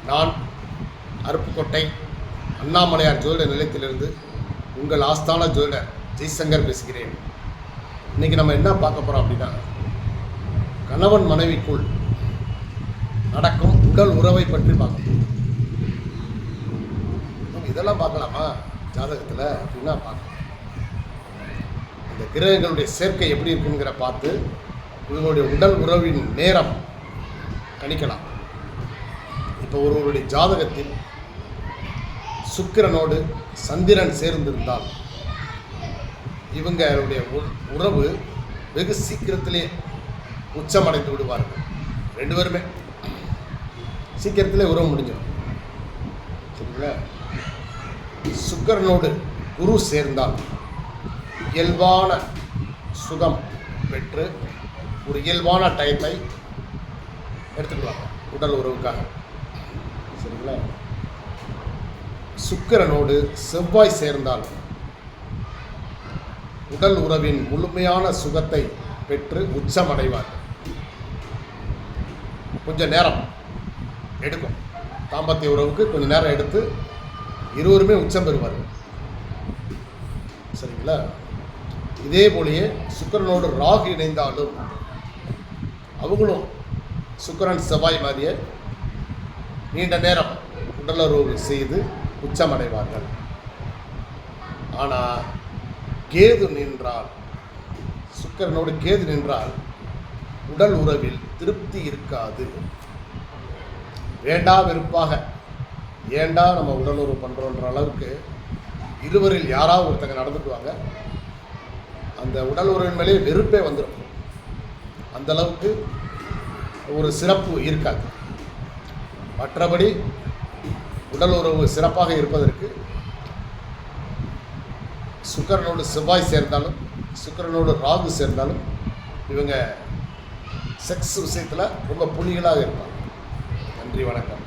நான் அருப்புக்கோட்டை அண்ணாமலையார் ஜோதிடர் நிலையத்திலிருந்து உங்கள் ஆஸ்தான ஜோதிடர் ஜெய்சங்கர் பேசுகிறேன். இன்றைக்கி நம்ம என்ன பார்க்க போகிறோம் அப்படின்னா, கணவன் மனைவிக்குள் நடக்கும் உடல் உறவை பற்றி பார்க்கணும். இதெல்லாம் பார்க்கலாமா ஜாதகத்தில் அப்படின்னா பார்க்கலாம். இந்த கிரகங்களுடைய சேர்க்கை எப்படி இருக்குங்கிற பார்த்து இவங்களுடைய உடல் உறவின் நேரம் கணிக்கலாம். இப்போ ஒருவருடைய ஜாதகத்தில் சுக்கிரனோடு சந்திரன் சேர்ந்திருந்தால் இவங்களுடைய உறவு வெகு சீக்கிரத்திலே உச்சமடைந்து விடுவார்கள். ரெண்டு பேருமே சீக்கிரத்திலே உறவு முடிஞ்சிடும். சரிங்களா? சுக்கிரனோடு குரு சேர்ந்தால் இயல்பான சுகம் பெற்று ஒரு இயல்பான டயத்தை எடுத்துக்கலாம் உடல் உறவுக்காக. சரிங்களா? சுக்கிரனோடு செவ்வாய் சேர்ந்தால் உடல் உறவின் முழுமையான சுகத்தை பெற்று உச்சமடைவார்கள். கொஞ்சம் நேரம் எடுக்கும், தாம்பத்திய உறவுக்கு கொஞ்சம் நேரம் எடுத்து இருவருமே உச்சம் பெறுவார்கள். சரிங்களா? இதே போலயே சுக்கிரனோடு ராகு இணைந்தாலும் அவங்களும் சுக்கிரன் செவ்வாய் மாதிரியே நீண்ட நேரம் உடலுறவு செய்து உச்சமடைவார்கள். ஆனால் கேது நின்றால், சுக்கிரனோடு கேது நின்றால் உடல் உறவில் திருப்தி இருக்காது. வேண்டா வெறுப்பாக ஏண்டா நம்ம உடல் உறவு பண்ணுறோன்ற அளவுக்கு இருவரில் யாராவது ஒருத்தங்க நடந்துக்குவாங்க. அந்த உடல் உறவின் மேலே வெறுப்பே வந்துடும். அந்த அளவுக்கு ஒரு சிறப்பு இருக்காது. மற்றபடி உடல் உறவு சிறப்பாக இருப்பதற்கு சுக்கிரனோடு செவ்வாய் சேர்ந்தாலும் சுக்கிரனோடு ராகு சேர்ந்தாலும் இவங்க செக்ஸ் விஷயத்தில் ரொம்ப புலிகளாக இருப்பாங்க. நன்றி, வணக்கம்.